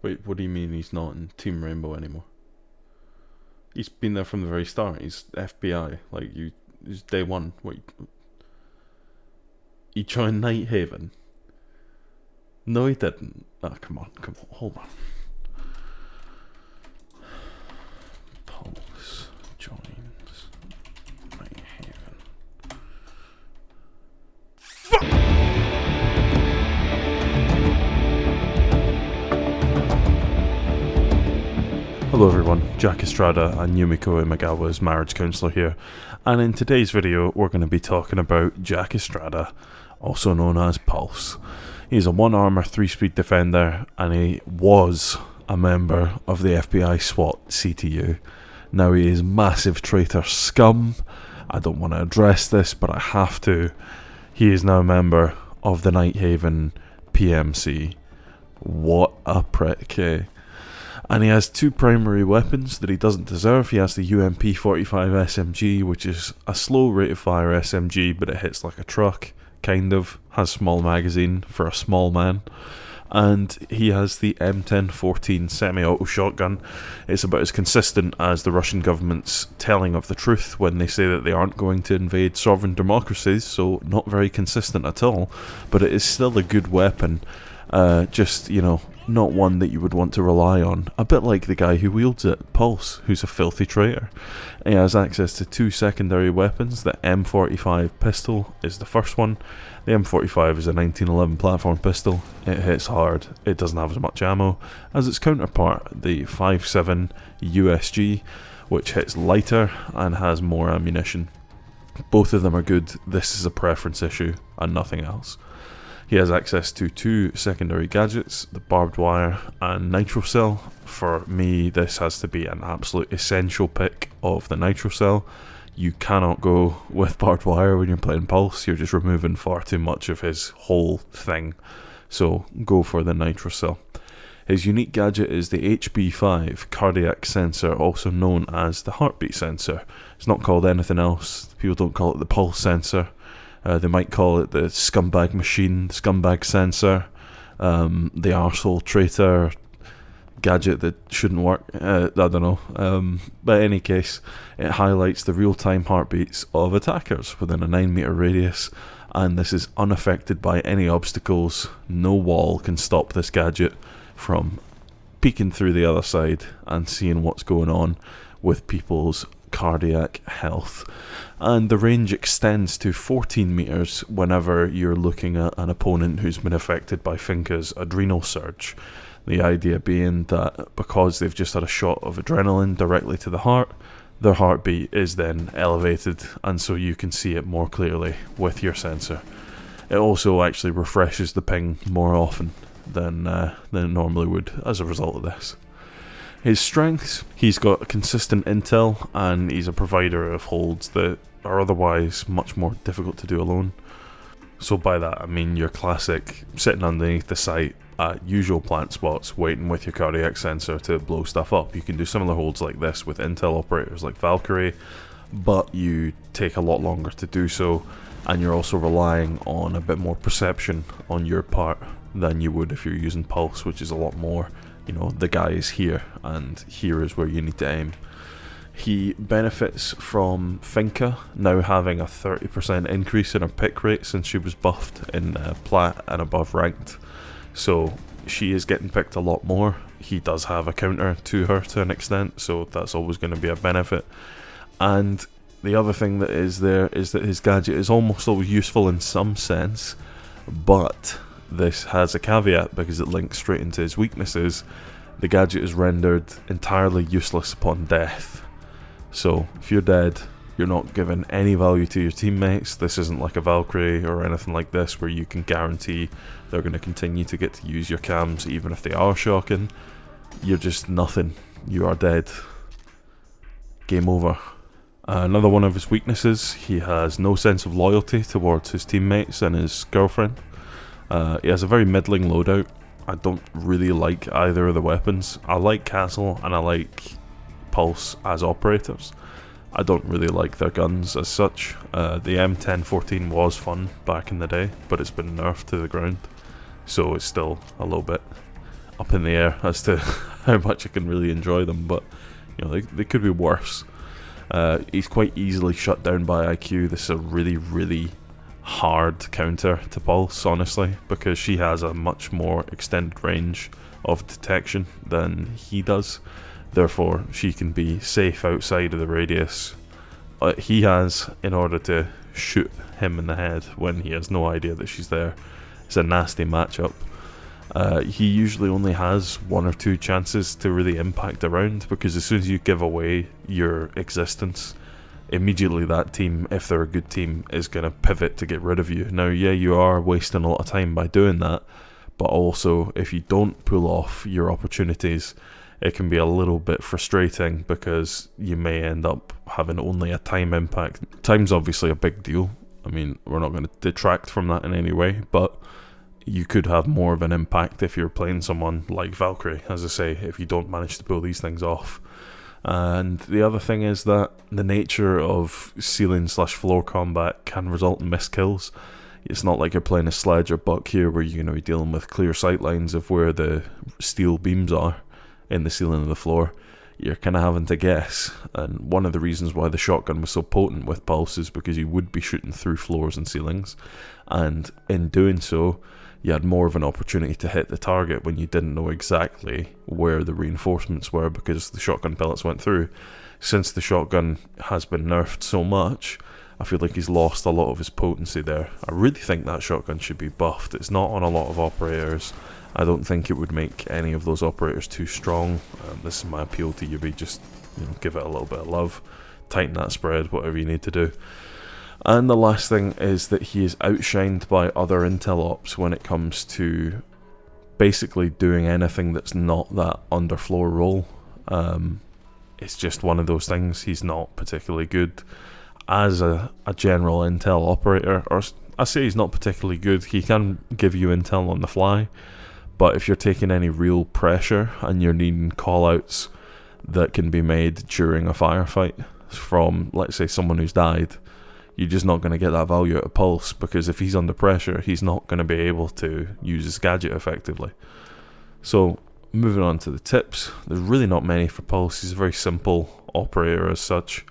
Wait, what do you mean he's not in Team Rainbow anymore? He's been there from the very start. He's FBI. He's day one. Wait, he joined Night Haven? No, he didn't. Come on, hold on. Pulse joins Night Haven. Hello everyone, Jack Estrada and Yumiko Imagawa's marriage counsellor here, and in today's video we're going to be talking about Jack Estrada, also known as Pulse. He's a 1-armor 3-speed defender and he was a member of the FBI SWAT CTU. Now he is massive traitor scum. I don't want to address this, but I have to. He is now a member of the Night Haven PMC. What a prick, eh? And he has two primary weapons that he doesn't deserve. He has the UMP-45 SMG, which is a slow rate of fire SMG, but it hits like a truck, kind of. Has small magazine for a small man. And he has the M1014 semi-auto shotgun. It's about as consistent as the Russian government's telling of the truth when they say that they aren't going to invade sovereign democracies, so not very consistent at all. But it is still a good weapon. Just, you know, not one that you would want to rely on. A bit like the guy who wields it, Pulse, who's a filthy traitor. He has access to two secondary weapons. The M45 pistol is the first one. The M45 is a 1911 platform pistol. It hits hard. It doesn't have as much ammo as its counterpart, the 5.7 USG, which hits lighter and has more ammunition. Both of them are good. This is a preference issue and nothing else. He has access to two secondary gadgets, the barbed wire and nitro cell. For me, this has to be an absolute essential pick of the nitro cell. You cannot go with barbed wire when you're playing Pulse. You're just removing far too much of his whole thing. So go for the nitro cell. His unique gadget is the HB5 cardiac sensor, also known as the heartbeat sensor. It's not called anything else. People don't call it the pulse sensor. They might call it the scumbag machine, scumbag sensor, the arsehole traitor gadget that shouldn't work. I don't know. But in any case, it highlights the real-time heartbeats of attackers within a 9-meter radius, and this is unaffected by any obstacles. No wall can stop this gadget from peeking through the other side and seeing what's going on with people's cardiac health. And the range extends to 14 meters whenever you're looking at an opponent who's been affected by Finka's adrenal surge. The idea being that because they've just had a shot of adrenaline directly to the heart, their heartbeat is then elevated, and so you can see it more clearly with your sensor. It also actually refreshes the ping more often than it normally would as a result of this. His strengths: he's got consistent intel, and he's a provider of holds that are otherwise much more difficult to do alone. So by that I mean your classic sitting underneath the site at usual plant spots waiting with your cardiac sensor to blow stuff up. You can do similar holds like this with intel operators like Valkyrie, but you take a lot longer to do so, and you're also relying on a bit more perception on your part than you would if you're using Pulse, which is a lot more, you know, the guy is here, and here is where you need to aim. He benefits from Finka now having a 30% increase in her pick rate since she was buffed in Plat and above ranked. So she is getting picked a lot more. He does have a counter to her to an extent, so that's always going to be a benefit. And the other thing that is there is that his gadget is almost always useful in some sense, but this has a caveat because it links straight into his weaknesses. The gadget is rendered entirely useless upon death. So if you're dead, you're not given any value to your teammates. This isn't like a Valkyrie or anything like this where you can guarantee they're going to continue to get to use your cams even if they are shocking. You're just nothing. You are dead. Game over. Another one of his weaknesses: he has no sense of loyalty towards his teammates and his girlfriend. He has a very middling loadout. I don't really like either of the weapons. I like Castle and I like Pulse as operators. I don't really like their guns as such. The M1014 was fun back in the day, but it's been nerfed to the ground, so it's still a little bit up in the air as to how much I can really enjoy them, but you know, they could be worse. He's quite easily shut down by IQ. This is a really, really hard counter to Pulse, honestly, because she has a much more extended range of detection than he does. Therefore, she can be safe outside of the radius he has in order to shoot him in the head when he has no idea that she's there. It's a nasty matchup. He usually only has 1 or 2 chances to really impact a round, because as soon as you give away your existence, immediately that team, if they're a good team, is going to pivot to get rid of you. Now, yeah, you are wasting a lot of time by doing that, but also if you don't pull off your opportunities, it can be a little bit frustrating because you may end up having only a time impact. Time's obviously a big deal. I mean, we're not going to detract from that in any way, but you could have more of an impact if you're playing someone like Valkyrie, as I say, if you don't manage to pull these things off. And the other thing is that the nature of ceiling/floor combat can result in missed kills. It's not like you're playing a Sledge or Buck here where you're going to be dealing with clear sight lines of where the steel beams are in the ceiling of the floor. You're kind of having to guess, and one of the reasons why the shotgun was so potent with Pulse is because you would be shooting through floors and ceilings, and in doing so you had more of an opportunity to hit the target when you didn't know exactly where the reinforcements were because the shotgun pellets went through. Since the shotgun has been nerfed so much, I feel like he's lost a lot of his potency there. I really think that shotgun should be buffed. It's not on a lot of operators. I don't think it would make any of those operators too strong. This is my appeal to you, just give it a little bit of love, tighten that spread, whatever you need to do. And the last thing is that he is outshined by other intel ops when it comes to basically doing anything that's not that underfloor role. It's just one of those things. He's not particularly good as a general intel operator, or I say he's not particularly good. He can give you intel on the fly, but if you're taking any real pressure and you're needing callouts that can be made during a firefight from, let's say, someone who's died, you're just not going to get that value out of Pulse, because if he's under pressure, he's not going to be able to use his gadget effectively. So, moving on to the tips, there's really not many for Pulse. He's a very simple operator as such.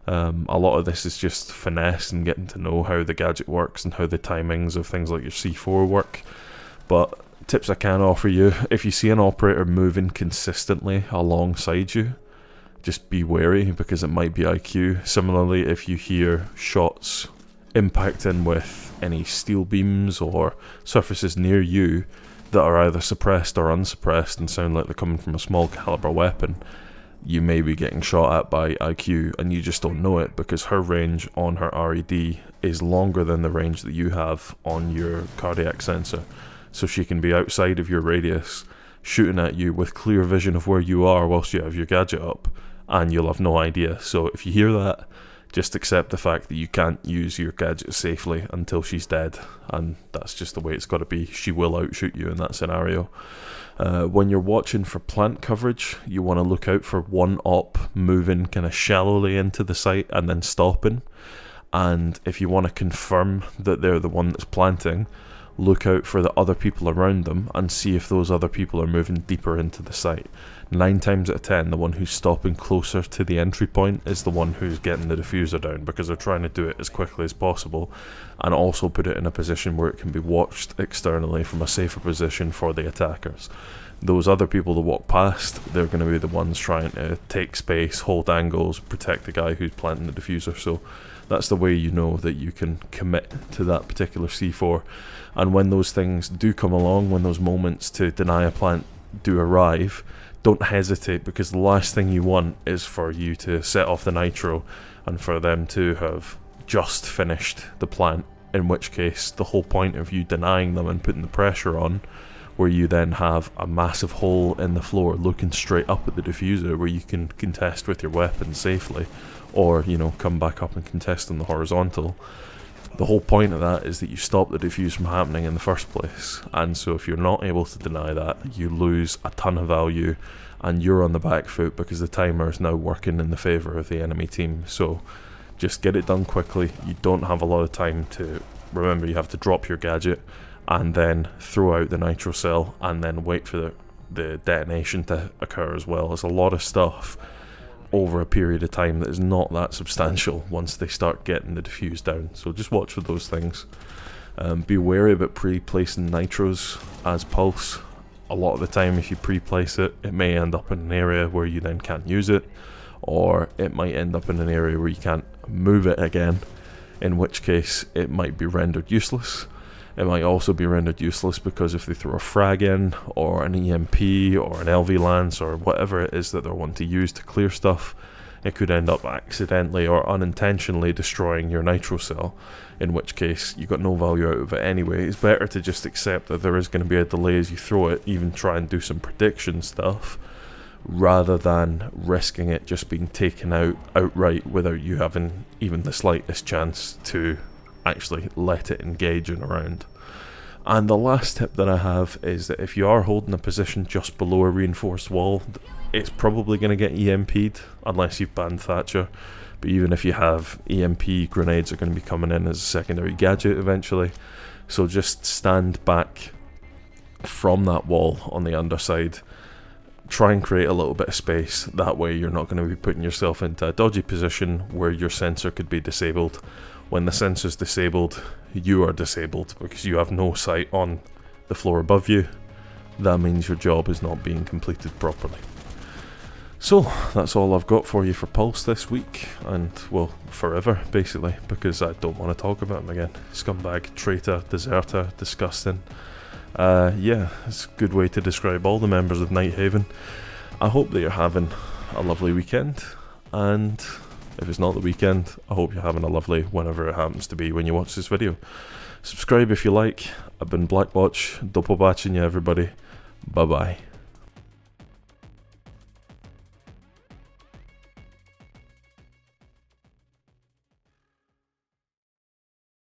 A lot of this is just finesse and getting to know how the gadget works and how the timings of things like your C4 work. But tips I can offer you, if you see an operator moving consistently alongside you, just be wary, because it might be IQ. Similarly, if you hear shots impacting with any steel beams or surfaces near you that are either suppressed or unsuppressed and sound like they're coming from a small caliber weapon, you may be getting shot at by IQ, and you just don't know it because her range on her RED is longer than the range that you have on your cardiac sensor. So she can be outside of your radius, shooting at you with clear vision of where you are whilst you have your gadget up, and you'll have no idea. So if you hear that, just accept the fact that you can't use your gadget safely until she's dead, and that's just the way it's got to be. She will outshoot you in that scenario. When you're watching for plant coverage, you want to look out for one op moving kind of shallowly into the site and then stopping. And if you want to confirm that they're the one that's planting, look out for the other people around them and see if those other people are moving deeper into the site. 9 times out of 10, the one who's stopping closer to the entry point is the one who's getting the diffuser down, because they're trying to do it as quickly as possible and also put it in a position where it can be watched externally from a safer position for the attackers. Those other people that walk past, they're going to be the ones trying to take space, hold angles, protect the guy who's planting the diffuser. So that's the way you know that you can commit to that particular C4. And when those things do come along, when those moments to deny a plant do arrive, don't hesitate, because the last thing you want is for you to set off the nitro and for them to have just finished the plant, in which case the whole point of you denying them and putting the pressure on, where you then have a massive hole in the floor looking straight up at the diffuser where you can contest with your weapon safely, or come back up and contest on the horizontal. The whole point of that is that you stop the defuse from happening in the first place, and so if you're not able to deny that, you lose a ton of value and you're on the back foot because the timer is now working in the favour of the enemy team. So just get it done quickly. You don't have a lot of time to remember. You have to drop your gadget and then throw out the nitro cell and then wait for the detonation to occur as well. There's a lot of stuff over a period of time that is not that substantial once they start getting the diffuse down. So just watch for those things. Be wary about pre-placing nitros as pulse. A lot of the time if you pre-place it, it may end up in an area where you then can't use it, or it might end up in an area where you can't move it again, in which case it might be rendered useless. It might also be rendered useless because if they throw a frag in, or an EMP, or an LV lance, or whatever it is that they're wanting to use to clear stuff, it could end up accidentally or unintentionally destroying your nitro cell, in which case you got no value out of it anyway. It's better to just accept that there is going to be a delay as you throw it, even try and do some prediction stuff, rather than risking it just being taken out outright without you having even the slightest chance to actually let it engage in a round. And the last tip that I have is that if you are holding a position just below a reinforced wall, it's probably going to get EMP'd unless you've banned Thatcher. But even if you have, EMP grenades are going to be coming in as a secondary gadget eventually. So just stand back from that wall on the underside. Try and create a little bit of space. That way you're not going to be putting yourself into a dodgy position where your sensor could be disabled. When the sensor's disabled, you are disabled because you have no sight on the floor above you. That means your job is not being completed properly. So that's all I've got for you for Pulse this week, and well, forever basically, because I don't want to talk about him again. Scumbag, traitor, deserter, disgusting. Yeah, it's a good way to describe all the members of Nighthaven. I hope that you're having a lovely weekend, and if it's not the weekend, I hope you're having a lovely whenever it happens to be when you watch this video. Subscribe if you like. I've been Blackwatch, doppelbatching you everybody. Bye bye.